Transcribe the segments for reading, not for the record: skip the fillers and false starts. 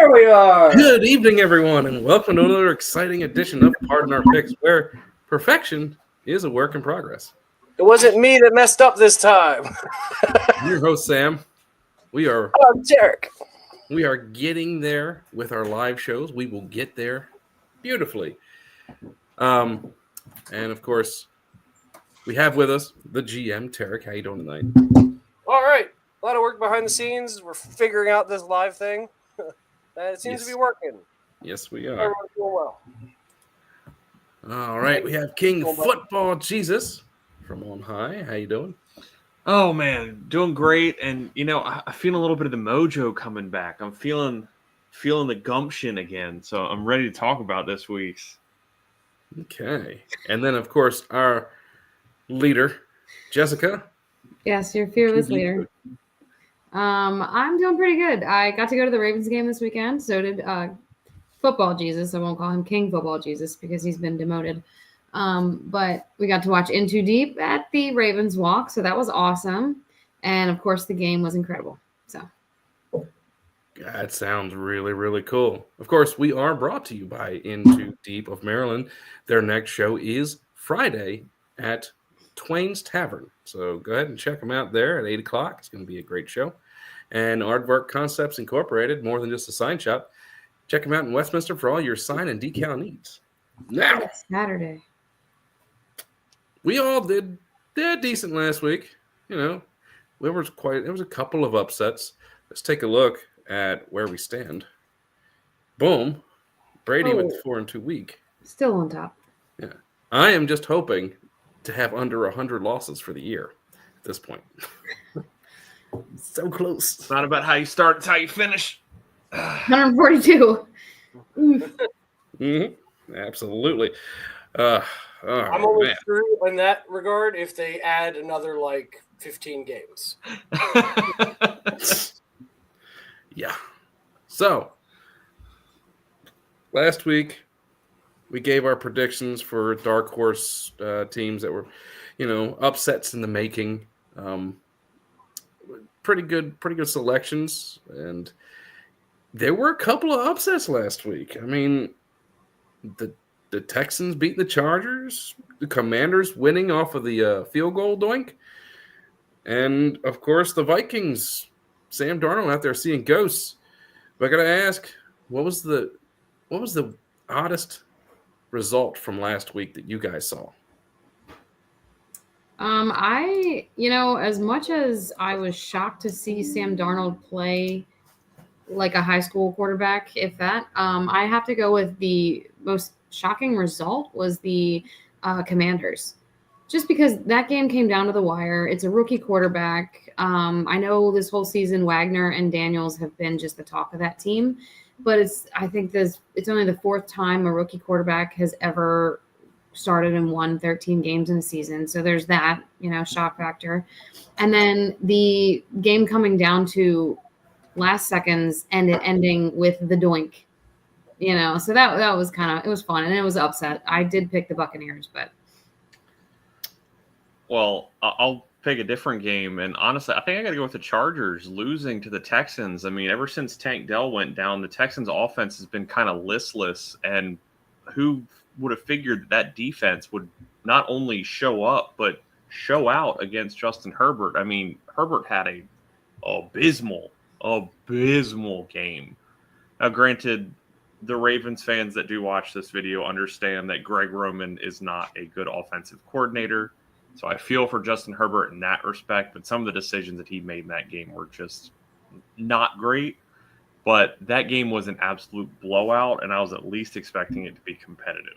There we are. Good evening, everyone, and welcome to another exciting edition of Pardon Our Picks, where perfection is a work in progress. It wasn't me that messed up this time. I'm your host, Sam. We are Derek. getting there with our live shows. We will get there beautifully. And of course, we have with us the GM, Tarek. How you doing tonight? All right. A lot of work behind the scenes. We're figuring out this live thing. It seems to be working. Yes, we are. Everyone's doing well. All right. We have King Football Jesus from on high. How you doing? Oh, man, doing great. And, I feel a little bit of the mojo coming back. I'm feeling the gumption again. So I'm ready to talk about this week's. Okay. And then, of course, our leader, Jessica. Yes, your fearless leader. I'm doing pretty good. I got to go to the Ravens game this weekend. So did Football Jesus. I won't call him King Football Jesus because he's been demoted. But we got to watch In Too Deep at the Ravens Walk. So that was awesome. And, of course, the game was incredible. So That sounds really, really cool. Of course, we are brought to you by In Too Deep of Maryland. Their next show is Friday at Twain's Tavern. So go ahead and check them out there at 8 o'clock. It's going to be a great show. And Aardvark Concepts Incorporated, more than just a sign shop. Check them out in Westminster for all your sign and decal needs. Now, Saturday. we all did decent last week. There was a couple of upsets. Let's take a look at where we stand. Boom. Brady with 4-2 week. Still on top. Yeah. I am just hoping to have under 100 losses for the year at this point. So close. It's not about how you start, it's how you finish. 142. Mm-hmm. Absolutely. I'm only screwed in that regard if they add another 15 games. Yeah. So, last week, we gave our predictions for dark horse teams that were, upsets in the making. Pretty good selections. And there were a couple of upsets last week. I mean, the Texans beat the Chargers, the Commanders winning off of the field goal doink. And, of course, the Vikings, Sam Darnold out there seeing ghosts. But I got to ask, what was the oddest result from last week that you guys saw? As much as I was shocked to see Sam Darnold play like a high school quarterback, if that, I have to go with the most shocking result was the Commanders. Just because that game came down to the wire. It's a rookie quarterback. I know this whole season Wagner and Daniels have been just the talk of that team, but it's only the fourth time a rookie quarterback has ever started and won 13 games in a season. So there's that, shock factor. And then the game coming down to last seconds and it ending with the doink. So that was it was fun and it was upset. I did pick the Buccaneers, but Well, I'll pick a different game, and honestly, I think I got to go with the Chargers losing to the Texans. I mean, ever since Tank Dell went down, the Texans' offense has been kind of listless, and who would have figured that defense would not only show up, but show out against Justin Herbert? I mean, Herbert had a abysmal game. Now, granted, the Ravens fans that do watch this video understand that Greg Roman is not a good offensive coordinator. So I feel for Justin Herbert in that respect, but some of the decisions that he made in that game were just not great. But that game was an absolute blowout, and I was at least expecting it to be competitive.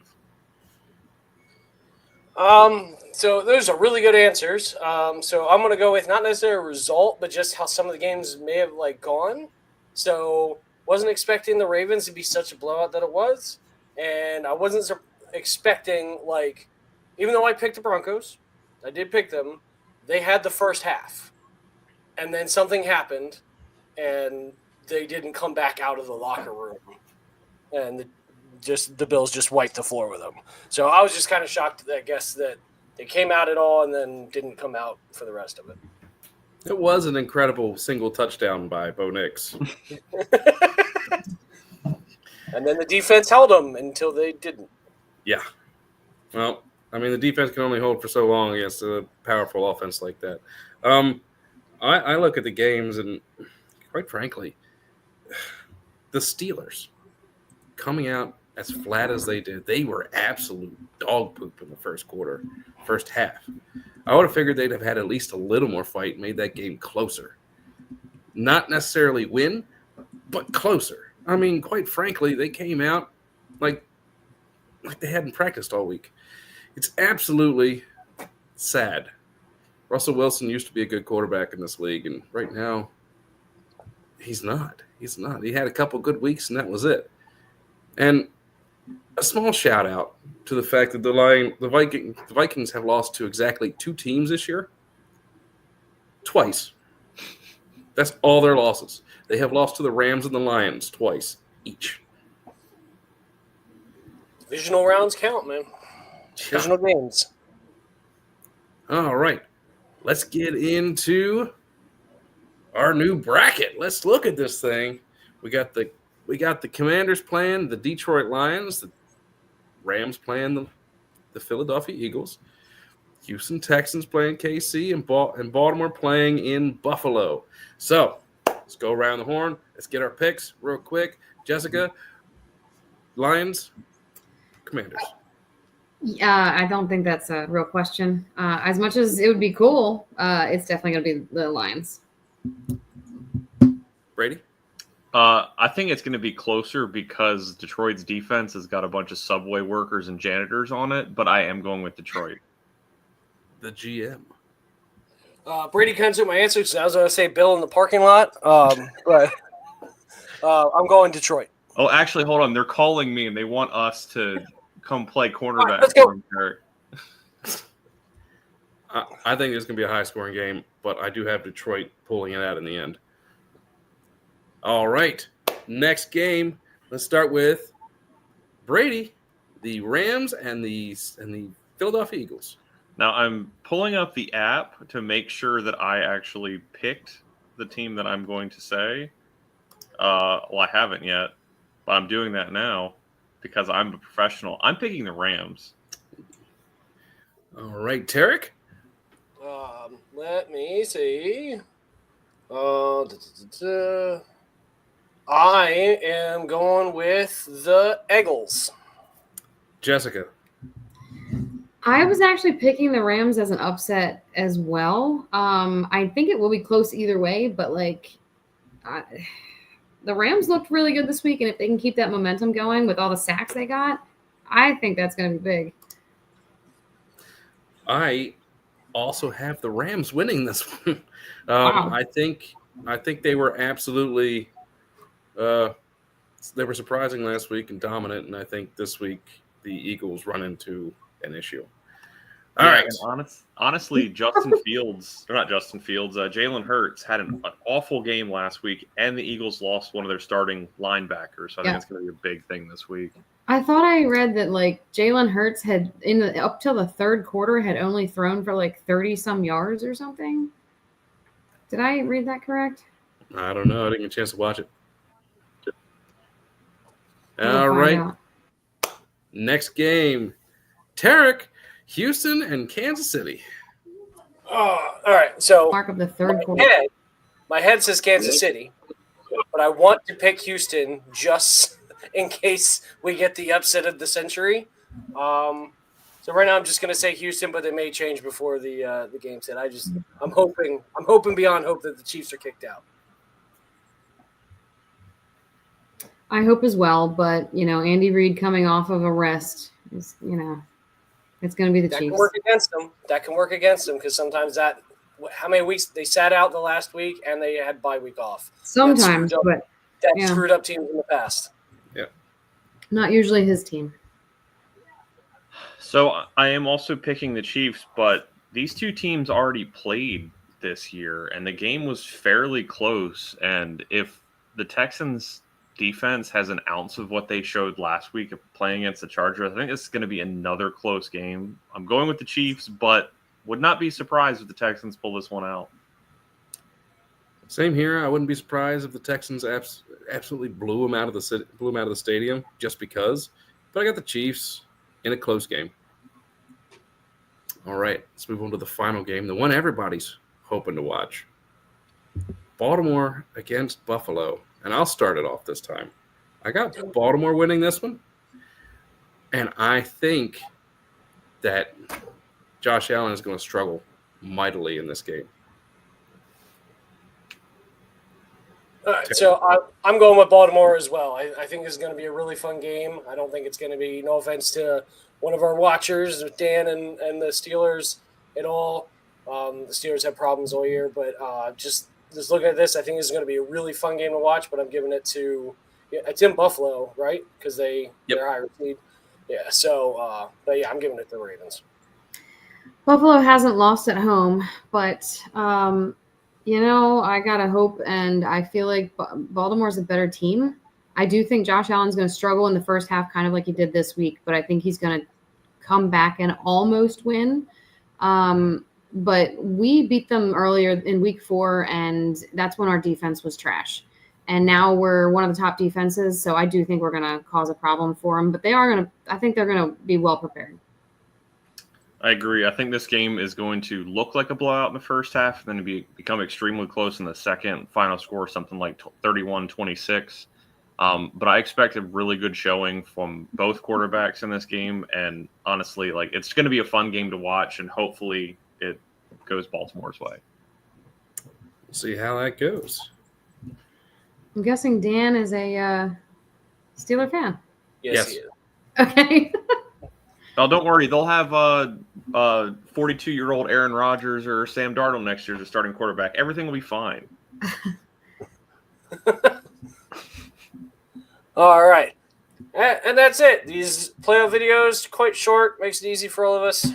So those are really good answers. So I'm going to go with not necessarily a result, but just how some of the games may have gone. So wasn't expecting the Ravens to be such a blowout that it was. And I wasn't expecting, even though I picked the Broncos, I did pick them. They had the first half, and then something happened, and they didn't come back out of the locker room, and the Bills just wiped the floor with them. So I was just kind of shocked, I guess, that they came out at all and then didn't come out for the rest of it. It was an incredible single touchdown by Bo Nix. And then the defense held them until they didn't. Yeah. Well, I mean, the defense can only hold for so long against a powerful offense like that. I look at the games, and quite frankly, the Steelers coming out as flat as they did, they were absolute dog poop in the first half. I would have figured they'd have had at least a little more fight, made that game closer. Not necessarily win, but closer. I mean, quite frankly, they came out like they hadn't practiced all week. It's absolutely sad. Russell Wilson used to be a good quarterback in this league, and right now, he's not. He's not. He had a couple good weeks, and that was it. And a small shout out to the fact that the Vikings have lost to exactly 2 teams this year. Twice. That's all their losses. They have lost to the Rams and the Lions twice each. Divisional rounds count, man. Divisional games. All right. Let's get into our new bracket. Let's look at this thing. We got the Commanders playing the Detroit Lions, the Rams playing the Philadelphia Eagles, Houston Texans playing KC, and Baltimore playing in Buffalo. So let's go around the horn. Let's get our picks real quick. Jessica, Lions, Commanders. I don't think that's a real question. As much as it would be cool, it's definitely going to be the Lions. Brady? I think it's going to be closer because Detroit's defense has got a bunch of subway workers and janitors on it, but I am going with Detroit. The GM. Brady kind of took my answer because I was going to say Bill in the parking lot, but I'm going Detroit. Oh, actually, hold on. They're calling me, and they want us to come play cornerback. Right, let's go. For them, Eric. I think it's going to be a high-scoring game, but I do have Detroit pulling it out in the end. All right, next game. Let's start with Brady, the Rams, and the Philadelphia Eagles. Now, I'm pulling up the app to make sure that I actually picked the team that I'm going to say. Well, I haven't yet, but I'm doing that now because I'm a professional. I'm picking the Rams. All right, Tarek? Let me see. I am going with the Eagles. Jessica? I was actually picking the Rams as an upset as well. I think it will be close either way, but the Rams looked really good this week, and if they can keep that momentum going with all the sacks they got, I think that's going to be big. I also have the Rams winning this one. Wow. I think they were absolutely they were surprising last week and dominant, and I think this week the Eagles run into an issue. All right. Honestly, Jalen Hurts had an awful game last week, and the Eagles lost one of their starting linebackers. So I think it's going to be a big thing this week. I thought I read that Jalen Hurts had up till the third quarter had only thrown for 30 some yards or something. Did I read that correct? I don't know. I didn't get a chance to watch it. We'll All find right. out. Next game. Tarek, Houston, and Kansas City. All right. So Mark of the third quarter. my head says Kansas City, but I want to pick Houston just in case we get the upset of the century. So right now I'm just going to say Houston, but it may change before the game's hit. I'm hoping beyond hope that the Chiefs are kicked out. I hope as well, but Andy Reid coming off of a rest is, it's going to be the That Chiefs. can work against them because sometimes how many weeks they sat out the last week and they had bye week off. Sometimes, but screwed up teams in the past. Yeah. Not usually his team. So I am also picking the Chiefs, but these two teams already played this year, and the game was fairly close. And if the Texans defense has an ounce of what they showed last week of playing against the Chargers, I think this is going to be another close game. I'm going with the Chiefs, but would not be surprised if the Texans pull this one out. Same here. I wouldn't be surprised if the Texans absolutely blew them out of the stadium just because. But I got the Chiefs in a close game. All right, let's move on to the final game, the one everybody's hoping to watch. Baltimore against Buffalo. And I'll start it off this time. I got Baltimore winning this one. And I think that Josh Allen is going to struggle mightily in this game. All right, so I'm going with Baltimore as well. I think this is going to be a really fun game. I don't think it's going to be, no offense to one of our watchers, Dan and the Steelers at all. The Steelers have problems all year, but just looking at this, I think this is going to be a really fun game to watch, but I'm giving it to it's in Buffalo, right? Because they're higher seed. Yeah, so, but yeah, I'm giving it to the Ravens. Buffalo hasn't lost at home, but I gotta hope, and I feel like Baltimore's a better team. I do think Josh Allen's going to struggle in the first half, kind of like he did this week, but I think he's going to come back and almost win. But we beat them earlier in week 4, and that's when our defense was trash. And now we're one of the top defenses, so I do think we're going to cause a problem for them. But I think they're going to be well prepared. I agree. I think this game is going to look like a blowout in the first half, and then become extremely close in the second. Final score something like 31-26. But I expect a really good showing from both quarterbacks in this game. And honestly, it's going to be a fun game to watch, and hopefully it goes Baltimore's way. We'll see how that goes. I'm guessing Dan is a Steeler fan. Yes. He is. Okay. Oh, don't worry. They'll have 42-year-old Aaron Rodgers or Sam Darnold next year as a starting quarterback. Everything will be fine. All right. And that's it. These playoff videos, quite short, makes it easy for all of us.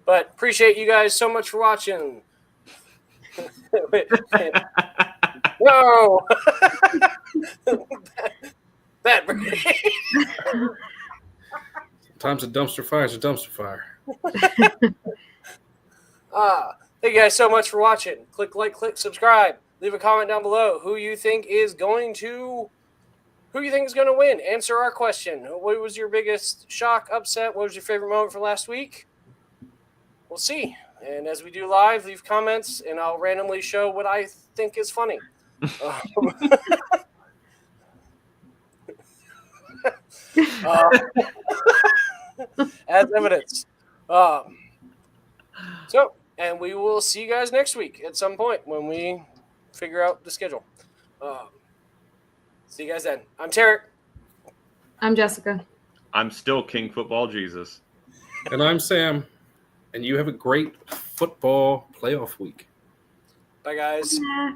But appreciate you guys so much for watching. Whoa! Bad brain. Sometimes a dumpster fire is a dumpster fire. Thank you guys so much for watching. Click like, click subscribe. Leave a comment down below who you think is going to win. Answer our question. What was your biggest shock, upset? What was your favorite moment from last week? We'll see. And as we do live, leave comments, and I'll randomly show what I think is funny. As evidence. And we will see you guys next week at some point when we figure out the schedule. See you guys then. I'm Tarek. I'm Jessica. I'm still King Football Jesus. And I'm Sam. And you have a great football playoff week. Bye, guys. Yeah.